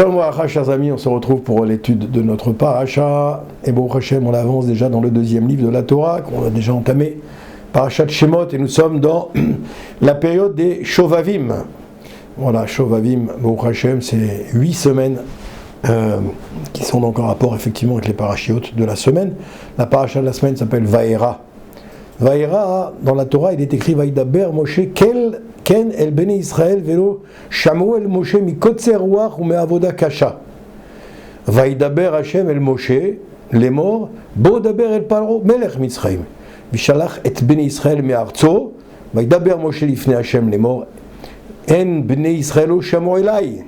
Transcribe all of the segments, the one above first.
Shalom Aracha, chers amis, on se retrouve pour l'étude de notre paracha. Et Baruch Hashem, on avance déjà dans le deuxième livre de la Torah, qu'on a déjà entamé, Parashat Shemot, et nous sommes dans la période des Shovavim. Voilà, Shovavim, Baruch Hashem, c'est 8 semaines qui sont donc en rapport effectivement avec les parachiotes de la semaine. La paracha de la semaine s'appelle Vaera. Vaera, dans la Torah, il est écrit Vaidaber Moshe Ken el Bene Israël velo Shamu el Moshe mi kotzer ruach ou me avoda kasha. Vaidaber Hashem el Moshe lemor bo daber el Paro melech Mitzrayim vishalach et Bene Israël me arzo Vaidaber Moshe lifnei Hashem lemor en Bene Israël shamu elai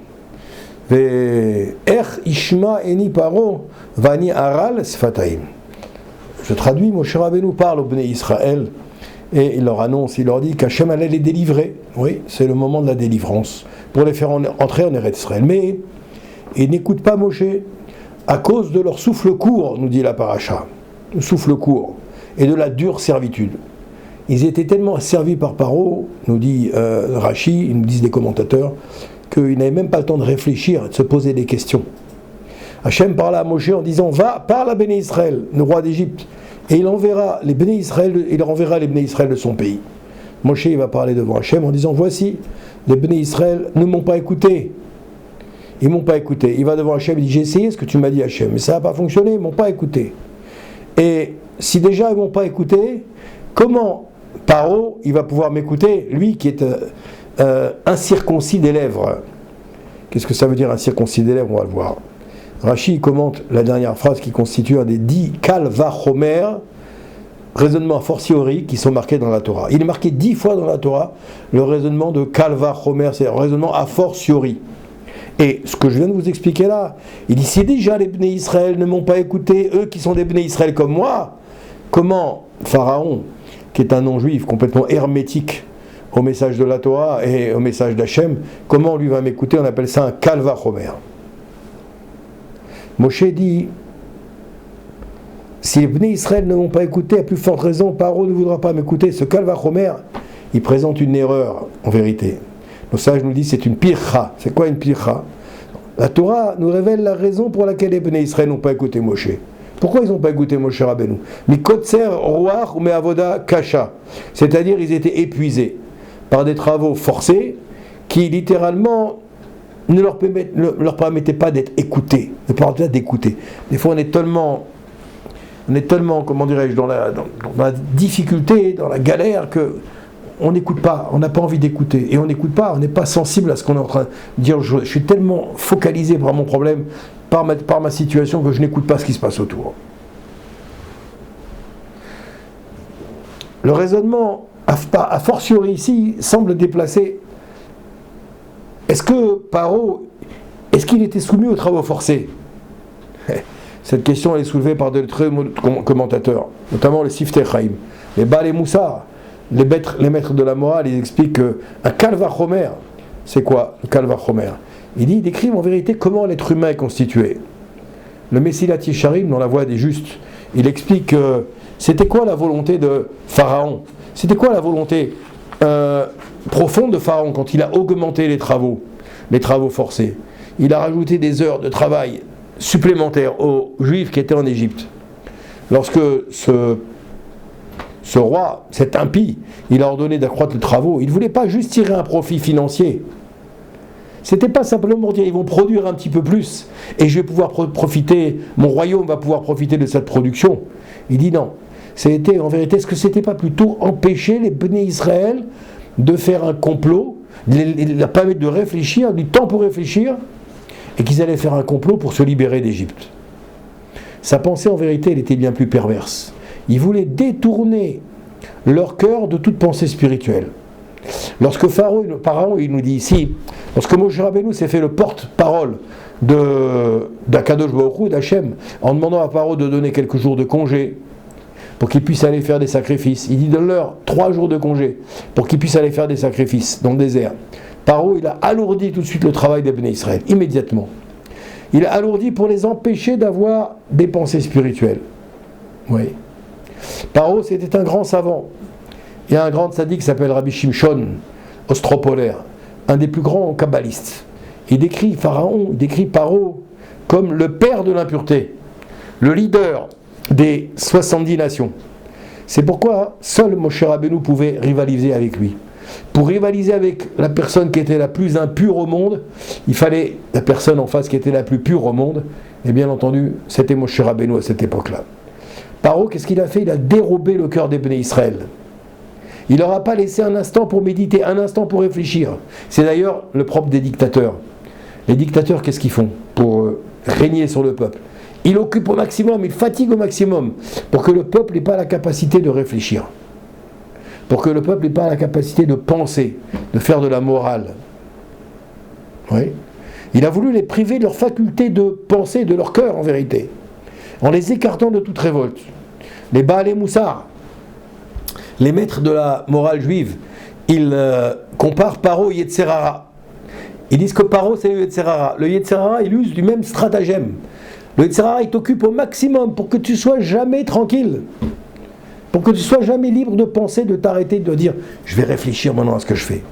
ve ech ishma eni Paro vani aral sfataim. Je traduis, Moshe Rabbeinu parle au Bnei Israël et il leur annonce, il leur dit qu'Hachem allait les délivrer. Oui, c'est le moment de la délivrance pour les faire entrer en Eretz Israël. Mais ils n'écoutent pas Moshe à cause de leur souffle court, nous dit la paracha, le souffle court et de la dure servitude. Ils étaient tellement servis par Paro, nous dit Rashi, ils nous disent des commentateurs, qu'ils n'avaient même pas le temps de réfléchir, de se poser des questions. Hachem parla à Moshe en disant va, parle à Béné Israël, le roi d'Égypte, et il enverra les Béné Israël, il renverra les Béné Israël de son pays. Moshe il va parler devant Hachem en disant voici, les Béné Israël ne m'ont pas écouté. Ils m'ont pas écouté. Il va devant Hachem, il dit j'ai essayé ce que tu m'as dit Hachem, mais ça n'a pas fonctionné, ils m'ont pas écouté. Et si déjà ils m'ont pas écouté, comment Paro il va pouvoir m'écouter, lui qui est incirconcis des lèvres? Qu'est-ce que ça veut dire incirconcis des lèvres? On va le voir. Rashi commente la dernière phrase qui constitue un des 10 Kal Vachomer, raisonnements a fortiori qui sont marqués dans la Torah. Il est marqué 10 fois dans la Torah le raisonnement de Kal Vachomer, c'est un raisonnement a fortiori. Et ce que je viens de vous expliquer là, il dit si déjà les Bnei Israël ne m'ont pas écouté, eux qui sont des Bnei Israël comme moi, comment Pharaon, qui est un non-juif complètement hermétique au message de la Torah et au message d'Hachem, comment lui va m'écouter? On appelle ça un Kal Vachomer. Moshe dit si les Bnei Israël ne m'ont pas écouté, à plus forte raison, Paro ne voudra pas m'écouter. Ce Kal Vachomer, il présente une erreur en vérité. Nos sages nous disent c'est une pircha. C'est quoi une pircha? La Torah nous révèle la raison pour laquelle les Bnei Israël n'ont pas écouté Moshe. Pourquoi ils n'ont pas écouté Moshe Rabbeinu? Mi kotzer ruach ou me avoda kasha. C'est-à-dire ils étaient épuisés par des travaux forcés qui littéralement ne leur permettait pas d'être écoutés, ne permettait pas d'écouter. Des fois, on est tellement, comment dirais-je, dans la difficulté, dans la galère, que on n'écoute pas, on n'a pas envie d'écouter. Et on n'écoute pas, on n'est pas sensible à ce qu'on est en train de dire. Je suis tellement focalisé par mon problème, par ma situation, que je n'écoute pas ce qui se passe autour. Le raisonnement, a fortiori ici, semble déplacé. Est-ce que Paro, est-ce qu'il était soumis aux travaux forcés? Cette question est soulevée par de très commentateurs, notamment les Siftei Chaim, les Baal et Moussar, les maîtres de la morale. Ils expliquent qu'un Kal Vachomer, c'est quoi le Kal Vachomer? Ils décrivent en vérité comment l'être humain est constitué. Le Messilat Yesharim, dans la voie des justes, il explique c'était quoi la volonté de Pharaon? C'était quoi la volonté profonde de Pharaon quand il a augmenté les travaux forcés? Il a rajouté des heures de travail supplémentaires aux Juifs qui étaient en Égypte. Lorsque ce roi, cet impie, il a ordonné d'accroître les travaux, il ne voulait pas juste tirer un profit financier. C'était pas simplement dire ils vont produire un petit peu plus et je vais pouvoir profiter, mon royaume va pouvoir profiter de cette production. Il dit non. C'était en vérité, est-ce que c'était pas plutôt empêcher les Bnei Israël de faire un complot, leur permettre de réfléchir, du temps pour réfléchir, et qu'ils allaient faire un complot pour se libérer d'Égypte? Sa pensée en vérité, elle était bien plus perverse. Il voulait détourner leur cœur de toute pensée spirituelle. Lorsque Pharaon, il nous dit ici, lorsque Moshe Rabbeinu s'est fait le porte-parole d'Akadosh Baruch Hu, d'Hachem, en demandant à Pharaon de donner quelques jours de congé, pour qu'ils puissent aller faire des sacrifices. Il dit donne-leur 3 jours de congé pour qu'ils puissent aller faire des sacrifices dans le désert. Paro, il a alourdi tout de suite le travail des Bnei Israël, immédiatement. Il a alourdi pour les empêcher d'avoir des pensées spirituelles. Oui. Paro, c'était un grand savant. Il y a un grand tzaddik qui s'appelle Rabbi Shimshon Ostropolaire, un des plus grands kabbalistes. il décrit Pharaon, il décrit Paro comme le père de l'impureté, le leader des 70 nations. C'est pourquoi seul Moshe Rabbeinu pouvait rivaliser avec lui. Pour rivaliser avec la personne qui était la plus impure au monde, il fallait la personne en face qui était la plus pure au monde. Et bien entendu, c'était Moshe Rabbeinu à cette époque-là. Paro, qu'est-ce qu'il a fait? Il a dérobé le cœur des Béné Israël. Il leur a pas laissé un instant pour méditer, un instant pour réfléchir. C'est d'ailleurs le propre des dictateurs. Les dictateurs, qu'est-ce qu'ils font pour régner sur le peuple? Ils occupent au maximum, ils fatiguent au maximum pour que le peuple n'ait pas la capacité de réfléchir. Pour que le peuple n'ait pas la capacité de penser, de faire de la morale. Oui. Il a voulu les priver de leur faculté de penser, de leur cœur en vérité, en les écartant de toute révolte. Les Baal et Moussar, les maîtres de la morale juive, ils comparent Paro au Yetzerara. Ils disent que Paro c'est le Yetzerara. Le Yetzerara, il use du même stratagème. Le Yetzerara, il t'occupe au maximum pour que tu sois jamais tranquille. Pour que tu sois jamais libre de penser, de t'arrêter, de dire je vais réfléchir maintenant à ce que je fais.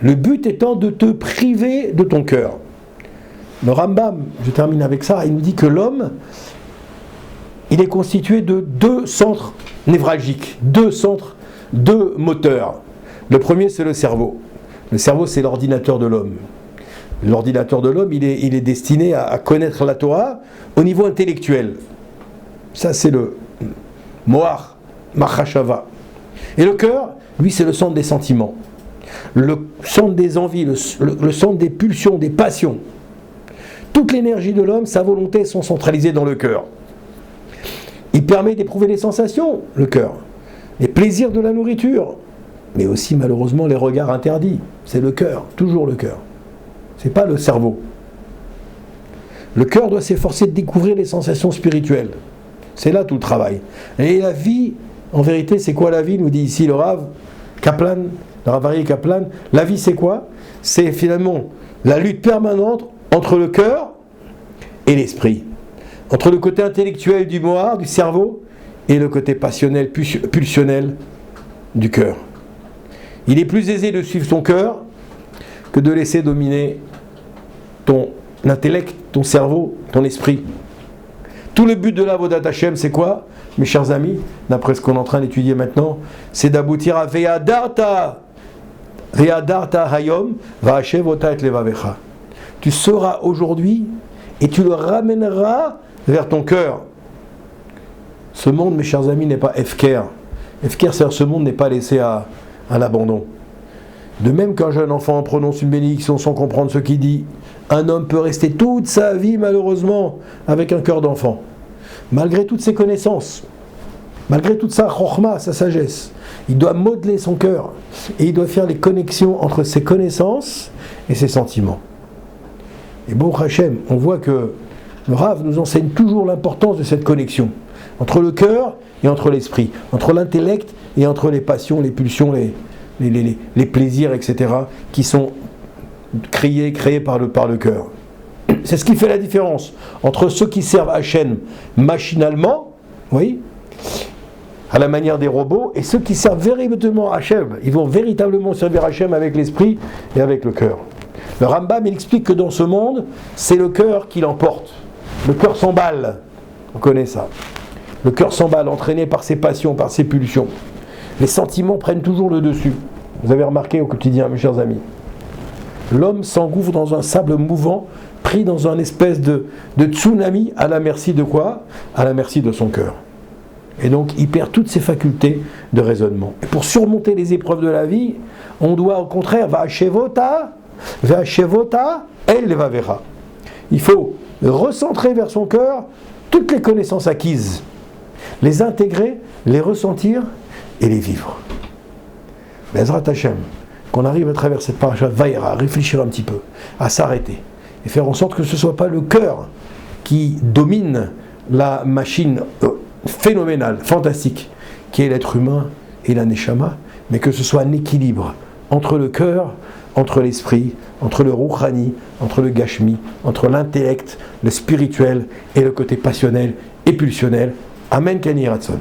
Le but étant de te priver de ton cœur. Le Rambam, je termine avec ça, il nous dit que l'homme, il est constitué de deux centres névralgiques, deux centres, deux moteurs. Le premier, c'est le cerveau. Le cerveau, c'est l'ordinateur de l'homme. L'ordinateur de l'homme, il est destiné à connaître la Torah au niveau intellectuel. Ça, c'est le Moar, Machashava. Et le cœur, lui, c'est le centre des sentiments. Le centre des envies, le centre des pulsions, des passions. Toute l'énergie de l'homme, sa volonté sont centralisées dans le cœur. Il permet d'éprouver les sensations, le cœur. Les plaisirs de la nourriture. Mais aussi, malheureusement, les regards interdits. C'est le cœur, toujours le cœur. C'est pas le cerveau. Le cœur doit s'efforcer de découvrir les sensations spirituelles. C'est là tout le travail. Et la vie, en vérité, c'est quoi la vie? Nous dit ici le Rav Kaplan, le Rav Aryeh Kaplan. La vie, c'est quoi? C'est finalement la lutte permanente entre le cœur et l'esprit. Entre le côté intellectuel du moar, du cerveau, et le côté passionnel, pulsionnel du cœur. Il est plus aisé de suivre ton cœur que de laisser dominer ton intellect, ton cerveau, ton esprit. Tout le but de l'Avodat Hashem, c'est quoi, mes chers amis, d'après ce qu'on est en train d'étudier maintenant, c'est d'aboutir à Ve'adarta Hayom Va'ashev ota et levavecha. Tu sauras aujourd'hui et tu le ramèneras vers ton cœur. Ce monde, mes chers amis, n'est pas Efker. Efker, c'est-à-dire ce monde n'est pas laissé à l'abandon. De même qu'un jeune enfant prononce une bénédiction sans comprendre ce qu'il dit, un homme peut rester toute sa vie, malheureusement, avec un cœur d'enfant. Malgré toutes ses connaissances, malgré toute sa chokhma, sa sagesse, il doit modeler son cœur et il doit faire les connexions entre ses connaissances et ses sentiments. Et bon, Hachem, on voit que le Rav nous enseigne toujours l'importance de cette connexion entre le cœur et entre l'esprit, entre l'intellect et entre les passions, les pulsions, les plaisirs, etc., qui sont créés par le cœur. C'est ce qui fait la différence entre ceux qui servent Hachem machinalement, oui, à la manière des robots, et ceux qui servent véritablement Hachem. Ils vont véritablement servir Hachem avec l'esprit et avec le cœur. Le Rambam, il explique que dans ce monde, c'est le cœur qui l'emporte. Le cœur s'emballe. On connaît ça. Le cœur s'emballe, entraîné par ses passions, par ses pulsions. Les sentiments prennent toujours le dessus. Vous avez remarqué au quotidien, mes chers amis. L'homme s'engouffre dans un sable mouvant, pris dans un espèce de tsunami, à la merci de quoi? À la merci de son cœur. Et donc, il perd toutes ses facultés de raisonnement. Et pour surmonter les épreuves de la vie, on doit au contraire, Va'ashevota, el levavera. Il faut recentrer vers son cœur toutes les connaissances acquises, les intégrer, les ressentir et les vivre. Bezrat Hashem, qu'on arrive à travers cette paracha Vaïra, à réfléchir un petit peu, à s'arrêter, et faire en sorte que ce ne soit pas le cœur qui domine la machine phénoménale, fantastique, qui est l'être humain et la neshama, mais que ce soit un équilibre entre le cœur, entre l'esprit, entre le rouhani, entre le gashmi, entre l'intellect, le spirituel et le côté passionnel et pulsionnel. Amen, Kani Ratson.